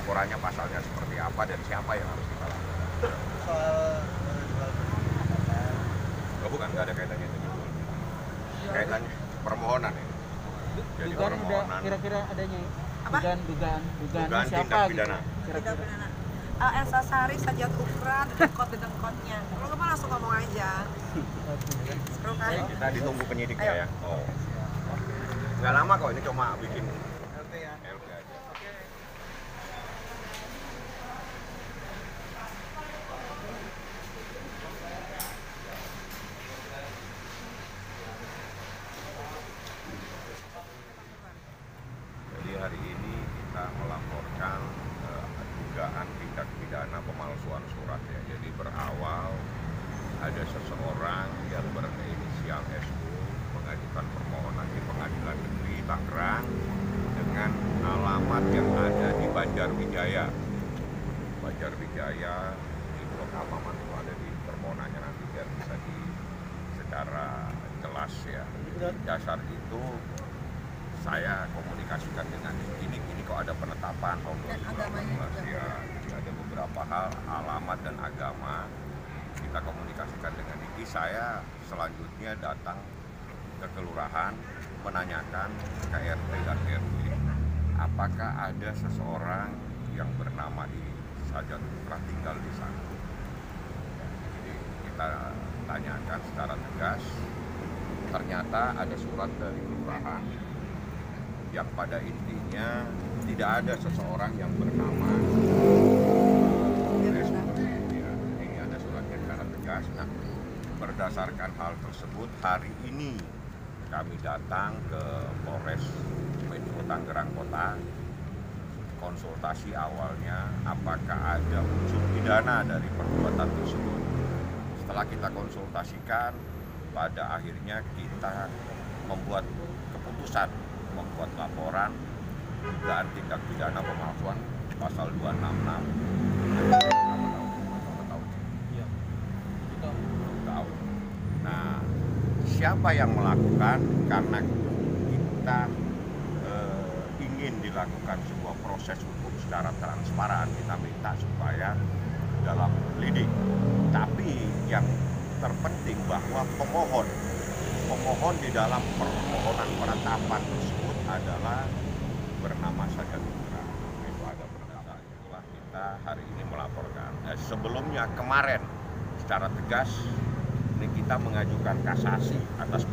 laporannya pasalnya seperti apa dan siapa yang harus kita lakukan. Soal Oh, bukan, nggak ada kaitannya itu. Kaitannya permohonan ini. Jadi dugaan permohonan udah kira-kira adanya Apa? dugaan Dugaan siapa tindak gitu pidana. Tidak kira-kira. pidana. Elsa Sari, Sajat Ukra, dedengkot-dedengkotnya. Kalau kamu langsung ngomong aja. Seru kan? Kita ditunggu penyidiknya Ayo. ya. Oh. Nggak lama kok, ini cuma bikin LP ya. LP aja. Jadi hari ini kita melaporkan dugaan tindak pidana pemalsuan surat ya. Jadi berawal ada seseorang yang berinisial SU mengajukan permohonan di Pengadilan Negeri Tangerang dengan alamat yang ada di Banjarwijaya. Banjarwijaya di Blok Halaman itu ada di permohonannya, nanti biar bisa secara jelas ya. Di dasar itu saya komunikasikan dengan ini kok ada penetapan tahun Dan agamanya 2018 juga. ya. Ada beberapa hal alamat dan agama kita komunikasikan dengan Niki. Saya selanjutnya datang ke kelurahan menanyakan ke RT dan RW apakah ada seseorang yang bernama Sajat Ukra tinggal di sana. Jadi kita tanyakan secara tegas, ternyata ada surat dari kelurahan yang pada intinya tidak ada seseorang yang bernama ya, ini ada suratnya secara tegas. Nah, berdasarkan hal tersebut hari ini kami datang ke Polres Metro Tangerang Kota, konsultasi awalnya apakah ada unsur pidana dari perbuatan tersebut. Setelah kita konsultasikan, pada akhirnya kita membuat keputusan, membuat laporan dugaan tindak pidana pemalsuan pasal 266 berapa tahun? Iya. Itu 10 tahun. Nah, siapa yang melakukan? Karena kita ingin dilakukan sebuah proses hukum secara transparan, kita minta supaya dalam lidik. Tapi yang terpenting bahwa pemohon di dalam permohonan penetapan tersebut adalah bernama Sajat Ukra. Itu ada penetapan. Itulah kita hari ini melaporkan. Sebelumnya kemarin secara tegas ini kita mengajukan kasasi atas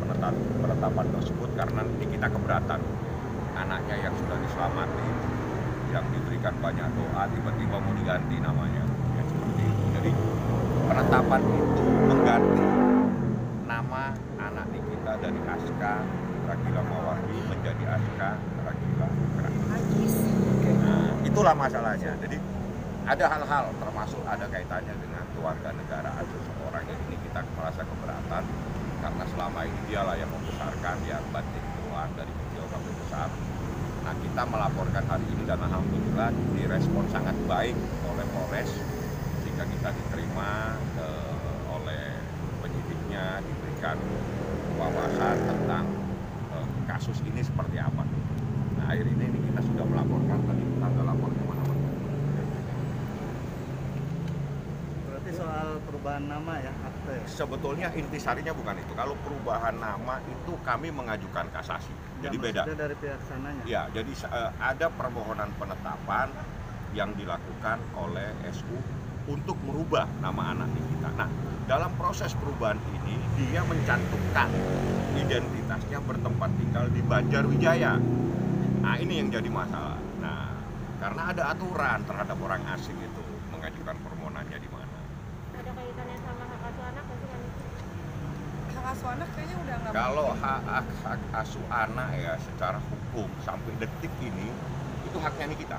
penetapan tersebut karena ini kita keberatan. Anaknya yang sudah diselamati, yang diberikan banyak doa, tiba-tiba mau diganti namanya. Ya, seperti itu. Jadi penetapan itu mengganti nama anak Nikita dari Aska Ragila Mawardi menjadi Aska Ragila Ukra. Nah, itulah masalahnya. Jadi ada hal-hal termasuk ada kaitannya dengan keluarga negaraan seseorang. Jadi ini kita merasa keberatan karena selama ini dialah yang membesarkan, yang banting tulang dari kecil sampai besar. Nah, kita melaporkan hari ini dan alhamdulillah direspon sangat baik oleh Polres sehingga kita diterima oleh penyidiknya, diberikan wawasan tentang kasus ini seperti apa. Nah, akhir ini kita sudah melaporkan, tadi kita ada lapor kemana-mana. Berarti soal perubahan nama ya, akte. Sebetulnya intisarinya bukan itu. Kalau perubahan nama itu kami mengajukan kasasi. Jadi beda. Maksudnya dari pihak sananya. Ya, jadi ada permohonan penetapan yang dilakukan oleh SU untuk merubah nama anak kita. Nah, dalam proses perubahan ini dia mencantumkan identitasnya bertempat tinggal di Banjarwijaya. Nah, ini yang jadi masalah. Nah, karena ada aturan terhadap orang asing itu mengajukan permohonannya di mana. Ada kaitannya sama hak asuh anak nggak sih kan? Hak asuh anak kayaknya udah nggak. Kalau hak asuh anak ya secara hukum sampai detik ini itu haknya kita.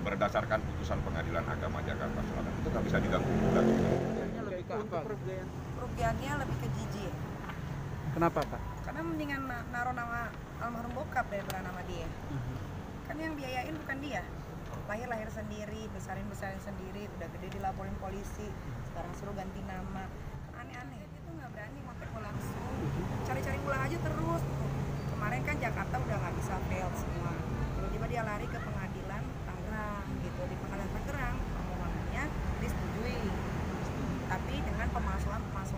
Berdasarkan putusan Pengadilan Agama Jakarta Selatan itu nggak bisa diganggu gugat. lebih ke apa? Kerugiannya lebih ke Jiji. Kenapa, Pak? Karena mendingan naruh nama almarhum bokap daripada nama dia. Kan yang biayain bukan dia. Lahir sendiri, besarin sendiri, udah gede dilaporin polisi, sekarang suruh ganti nama. Kan aneh-aneh, dia tuh nggak berani mau langsung, cari-cari ulang aja terus. Kemarin kan Jakarta udah nggak bisa fail semua, tiba-tiba dia lari ke pengadilan Tangerang gitu.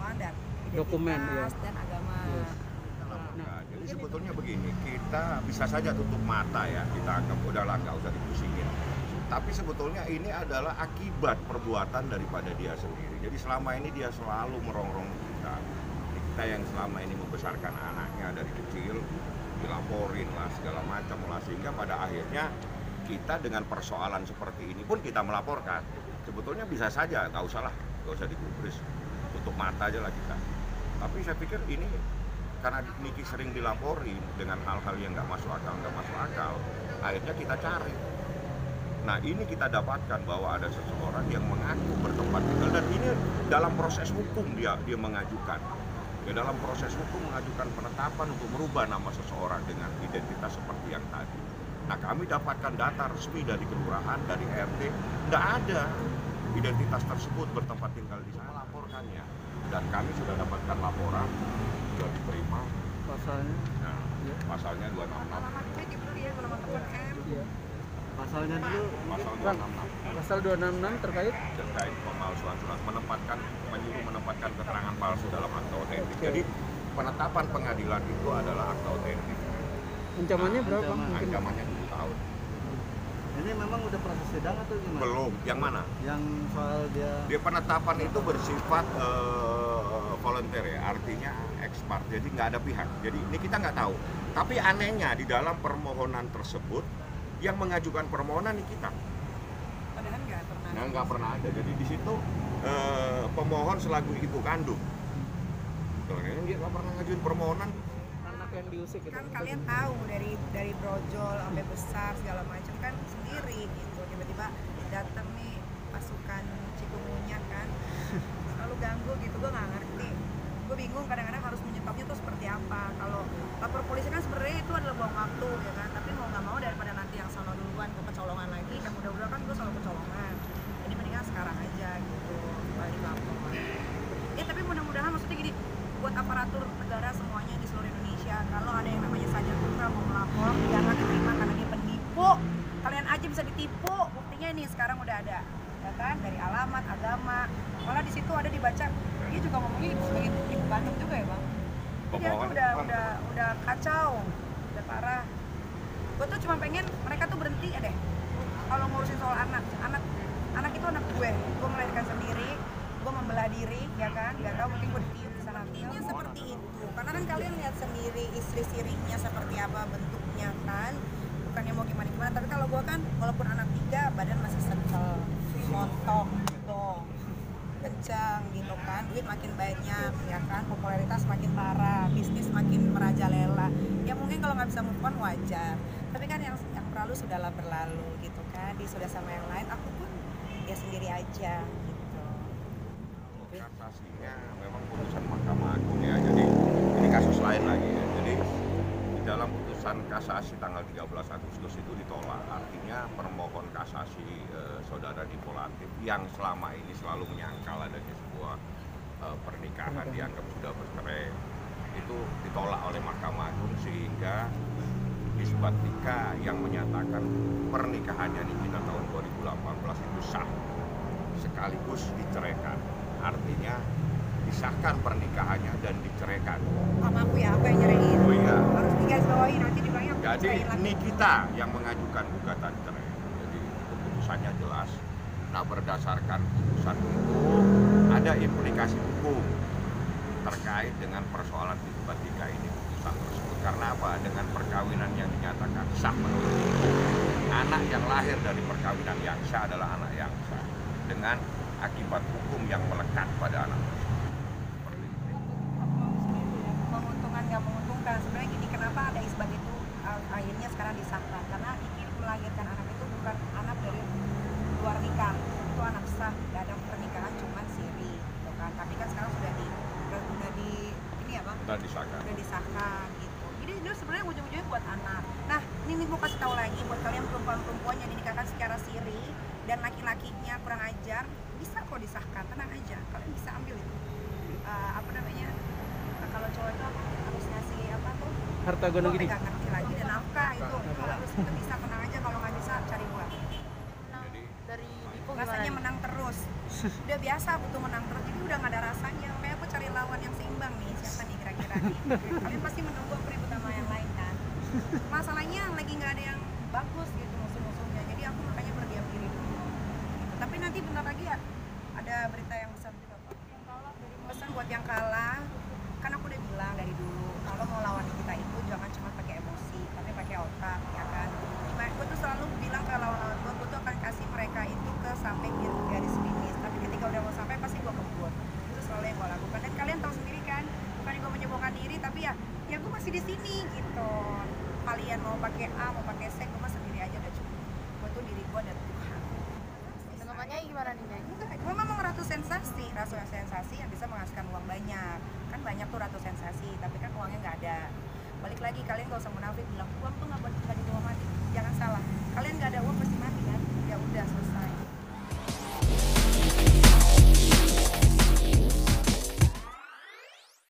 persoalan dan Dokumen, identitas ya. dan agama. Yes. Nah, jadi sebetulnya begini, kita bisa saja tutup mata ya, kita anggap udahlah nggak usah dipusingin. Tapi sebetulnya ini adalah akibat perbuatan daripada dia sendiri. Jadi selama ini dia selalu merongrong kita. Kita yang selama ini membesarkan anaknya dari kecil, dilaporin lah segala macam lah, sehingga pada akhirnya kita dengan persoalan seperti ini pun kita melaporkan. Sebetulnya bisa saja, nggak usah lah, nggak usah digubris, tutup mata aja lah kita. Tapi saya pikir ini karena Niki sering dilaporin dengan hal-hal yang nggak masuk akal, akhirnya kita cari. Nah ini kita dapatkan bahwa ada seseorang yang mengaku bertempat tinggal, dan ini dalam proses hukum dia mengajukan. Ya, dalam proses hukum mengajukan penetapan untuk merubah nama seseorang dengan identitas seperti yang tadi. Nah kami dapatkan data resmi dari kelurahan, dari RT, tidak ada identitas tersebut bertempat tinggal di sana. Melaporkannya, dan kami sudah dapatkan laporan, sudah diterima. Pasalnya. Nah, Ya. pasalnya 266. Alamatnya dibeli ya, alamat telepon M. Iya. Pasalnya dulu Pasal Bang, 266 pasal 266 terkait terkait pemalsuan surat, menyuruh menempatkan keterangan palsu dalam akta otentik. Jadi penetapan pengadilan itu adalah akta otentik. ancamannya berapa, Bang? Mungkin Ancamannya 2 tahun. ini memang udah proses sidang atau gimana? Belum. Yang mana? Yang soal dia Penetapan itu bersifat volunteer ya, artinya ex parte, jadi nggak ada pihak. Jadi ini kita nggak tahu. Tapi anehnya di dalam permohonan tersebut yang mengajukan permohonan ini kita. Padahal nggak pernah. Nah, nggak pernah ada. Jadi di situ pemohon selaku ibu kandung. Soalnya dia nggak pernah ngajuin permohonan. anak yang diusik gitu. Kan kalian tahu dari brojol sampai besar segala macam kan sendiri gitu. Tiba-tiba datang nih pasukan cikungunya kan, selalu ganggu gitu, gue nggak ngerti. Gue bingung kadang-kadang harus menyetopnya tuh seperti apa. Kalau lapor polisi kan sebenarnya itu adalah buang waktu ya kan, tapi mau nggak mau daripada nanti yang sono duluan gue kecolongan lagi, yang mudah-mudahan kan gue selalu kecolongan, jadi mendingan sekarang aja gitu balik lapor. Ya tapi mudah-mudahan maksudnya gini, buat aparatur negara semuanya di seluruh Indonesia, kalau ada yang namanya Sadar Putra mau melapor jangan diterima karena dia penipu. Kalian aja bisa ditipu, buktinya nih sekarang udah ada ya kan, dari alamat, agama, malah di situ ada dibaca dia juga ngomongnya sebagai ibu kandung juga ya bang. Dia tuh udah kacau, udah parah. Gue tuh cuma pengen mereka tuh berhenti ya deh kalau ngurusin soal anak itu anak gue melahirkan sendiri, gue membelah diri ya kan, nggak tahu mungkin gue ditiup di sana. Artinya seperti itu, karena kan kalian lihat sendiri istri sirinya seperti apa bentuknya kan, bukannya mau gimana, tapi kalau gue kan walaupun anak 3 badan masih secel, montok gitu, kencang gitu kan, duit makin banyak ya kan, popularitas makin parah, bisnis makin merajalela. Ya mungkin kalau nggak bisa move on wajar, tapi kan yang berlalu sudahlah berlalu gitu kan, dia sudah sama yang lain, aku pun ya sendiri aja gitu. Kasasinya memang putusan Mahkamah Agung ya, jadi ini kasus lain lagi ya. Jadi di dalam putusan kasasi tanggal 13 Agustus itu ditolak, artinya permohon kasasi saudara Niko Latif yang selama ini selalu menyangkal adanya sebuah pernikahan dianggap sudah bercerai itu ditolak oleh Mahkamah Agung, sehingga Isbat Nikah yang menyatakan pernikahannya Nikita tahun 2018 itu sah sekaligus diceraikan. Artinya disahkan pernikahannya dan diceraikan. Sama aku ya, aku yang nyerahin. Oh iya. Harus digarisbawahi nanti dibilangnya aku Jadi ceraiin lagi. Nikita yang mengajukan gugatan cerai. Jadi itu putusannya jelas. Nah berdasarkan putusan itu ada implikasi hukum terkait dengan persoalan Isbat Nikah ini, putusan tersebut. Karena apa? Dengan perkawinan yang dinyatakan sah menurut hukum, anak yang lahir dari perkawinan yang sah adalah anak yang sah dengan akibat hukum yang melekat pada anak tersebut. Seperti itu. Menguntungkan nggak menguntungkan, sebenarnya gini, kenapa ada isbat itu akhirnya sekarang disahkan, karena ingin melahirkan anak itu bukan anak dari luar nikah, itu anak sah, nggak ada pernikahan, cuman siri gitu kan. Tapi kan sekarang sudah di ini ya bang, Dan disahkan. udah disahkan gitu. Jadi itu sebenarnya ujung-ujungnya buat anak. Nah ini mau kasih tahu lagi buat kalian perempuan-perempuan yang dinikahkan secara siri dan laki-lakinya kurang ajar, bisa kok disahkan, tenang aja, kalian bisa ambil itu apa namanya, kalau cowok itu harus ngasih apa tuh, Harta gono gini. nggak ngerti lagi, dan nafkah itu harus itu bisa, tenang aja, kalau nggak bisa cari buat. Jadi Dari Dipo Rasanya menang terus, udah biasa butuh menang terus, jadi udah nggak ada rasanya. Makanya aku cari tadi. Kalian pasti menunggu aku ribut sama yang lain kan. Masalahnya lagi nggak ada yang bagus gitu musuh-musuhnya, jadi aku makanya berdiam diri dulu gitu. Tapi nanti bentar lagi ya ada berita yang besar juga kok. Pesan buat yang kalah, kan aku udah bilang dari dulu kalau mau lawan kita itu jangan cuma pakai emosi tapi pakai otak ya kan. Gue tuh selalu bilang ke lawan-lawan gue tuh akan kasih mereka itu ke samping garis finish, tapi ketika udah mau sampai pasti gue kebut. Itu selalu yang gue lakukan, dan kalian tahu sendiri kan, bukan gue menyembuhkan diri tapi ya gue masih di sini gitu. Kalian mau pakai A mau pakai C, gue mah sendiri aja udah cukup. Gue tuh diri gue dan Tuhan. Tanggapannya gimana nih, Neng? Gue memang ratu sensasi yang bisa menghasilkan uang banyak. Kan banyak tuh ratu sensasi, tapi kan uangnya nggak ada. Balik lagi, kalian gak usah munafik bilang uang tuh nggak dibawa mati. Jangan salah.